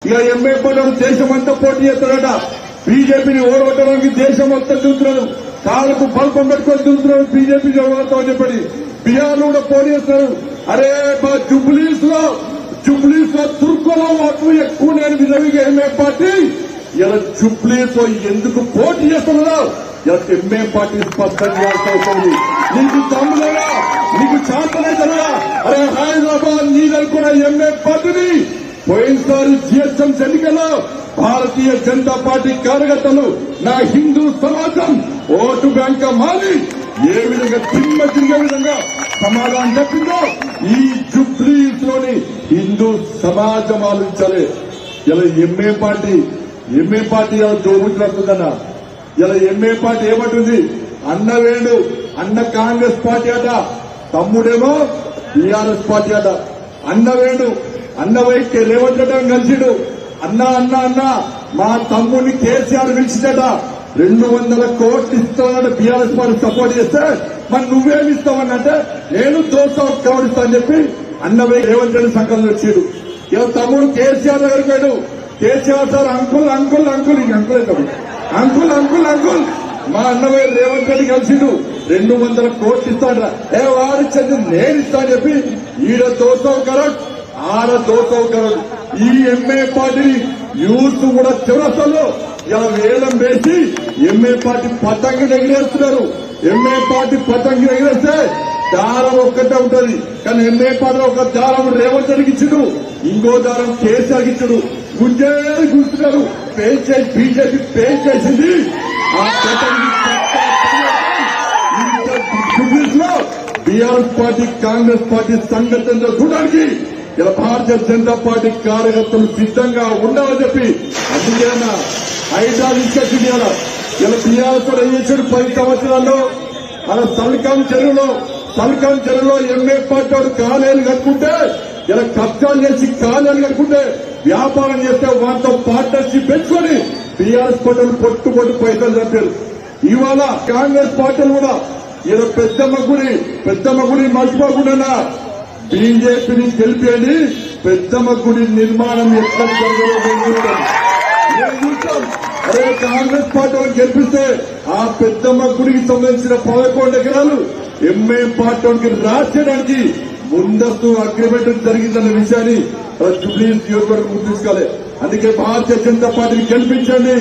ఇక ఎంఏ పడ్డారు దేశమంతా పోటీ చేస్తారట. బీజేపీని ఓడగొట్టడానికి దేశం మొత్తం చూస్తున్నారు. కాళ్ళకు బల్పం పెట్టుకొని చూస్తున్నారు బీజేపీ ఓడగొడతామని చెప్పి. బీహార్ లో కూడా పోటీ చేస్తారు. అరే మా జుబ్లీస్ లో తుర్కుల ఓట్లు ఎక్కువ నేను విధంగా ఎంఏ పార్టీ ఇలా జుబ్లీస్ లో ఎందుకు పోటీ చేస్తున్నారో ఇలా ఎంఏ పార్టీ స్పష్టం చేయాల్సి అవుతుంది. నీకు తమ్ముడా నీకు చేతనైతేనా? అరే హైదరాబాద్ నీదనుకున్న ఎంఏ పార్టీని పోయినసారి జిఎస్ఎం ఎన్నికల్లో భారతీయ జనతా పార్టీ కార్యకర్తలు నా హిందూ సమాజం ఓటు బ్యాంక్ మారి ఏ విధంగా తిరిగే విధంగా సమాధానం చెప్పిందో ఈ జుబ్లీస్ లోని హిందూ సమాజం ఆలోచించాలి. ఇలా ఎంఏ పార్టీ ఇలా దోబుతులు వస్తుందన్న. ఇలా ఎంఏ పార్టీ ఏమంటుంది? అన్న వేణు అన్న కాంగ్రెస్ పార్టీ అట, తమ్ముడేమో టీఆర్ఎస్ పార్టీ అట. అన్న వేణు అన్న వైకే రేవంత్ రెడ్డి కలిసిడు. అన్న మా తమ్ముడిని కేసీఆర్ పిలిచిదట 200 కోట్లు ఇస్తామన్నట్టు బీఆర్ఎస్ పార్టీ సపోర్ట్ చేస్తే మరి నువ్వేమి ఇస్తావన్నంటే నేను దోస ఇస్తా అని చెప్పి అన్నవై రేవంత్ రెడ్డి సంకలనం వచ్చాడు. ఇలా తమ్ముడు కేసీఆర్ దగ్గరికి పోయాడు. కేసీఆర్ సార్ అంకుల్ మా అన్నవై రేవంత్ రెడ్డి కలిసిడు 200 కోట్లు ఇస్తాడరా. వాడిచ్చండి నేను ఇస్తా అని చెప్పి ఈడ దోసవు కరెక్ట్ ఆడ దోసవు కరెక్ట్. ఈ ఎంఏ పార్టీ యూత్ కూడా చివరసలో ఇలా వేలం వేసి ఎంఏ పార్టీ పతంగి ఎగిరేస్తున్నారు. ఎంఏ పార్టీ పతంగి ఎగిరేస్తే దారం ఒక్కటే ఉంటది. కానీ ఎంఏ పార్టీ ఒక దారం రేవంత్ రెడ్డికి ఇచ్చుడు, ఇంకో దారం కేసీఆర్కి ఇచ్చుడు. గుంజేది గుర్తున్నారు. బీజేపీ పేజ్ చేసింది ఆ పతంగి. బీఆర్ఎస్ పార్టీ కాంగ్రెస్ పార్టీ సంఘటనలో చూడడానికి ఇలా భారతీయ జనతా పార్టీ కార్యకర్తలు సిద్ధంగా ఉండాలని చెప్పి అందుకే హైదరాబాద్ ఇన్స్పెక్షన్ చేయాలి. ఇలా బీఆర్ఎస్ కూడా ఏం చేశాడు 10 సంవత్సరాల్లో అలా సల్కాం చెరువులో ఎంఏ పార్టీ వాడు కాలేలు కట్టుకుంటే ఇలా కబ్జాలు చేసి కాలేలు కట్టుకుంటే వ్యాపారం చేస్తే వాటితో పార్ట్నర్షిప్ పెంచుకొని బీఆర్ఎస్ పార్టీలు పొట్టు పైసలు చంపారు. ఇవాళ కాంగ్రెస్ పార్టీలు కూడా ఇలా పెద్దమ్మ గుడి మర్చిపోకుండా బీజేపీని గెలిపేది. పెద్దమ్మ గుడి నిర్మాణం ఎట్లా జరగదు. అదే కాంగ్రెస్ పార్టీ గెలిపిస్తే ఆ పెద్దమ్మ గుడికి సంబంధించిన 11 ఎకరాలు ఎంఏ పార్టీకి రాసేయడానికి ముందస్తు అగ్రిమెంట్ జరిగిందన్న విషయాన్ని జుబ్లీస్ నియోజకవర్గం గుర్తించుకోవాలి. అందుకే భారతీయ జనతా పార్టీని గెలిపించండి.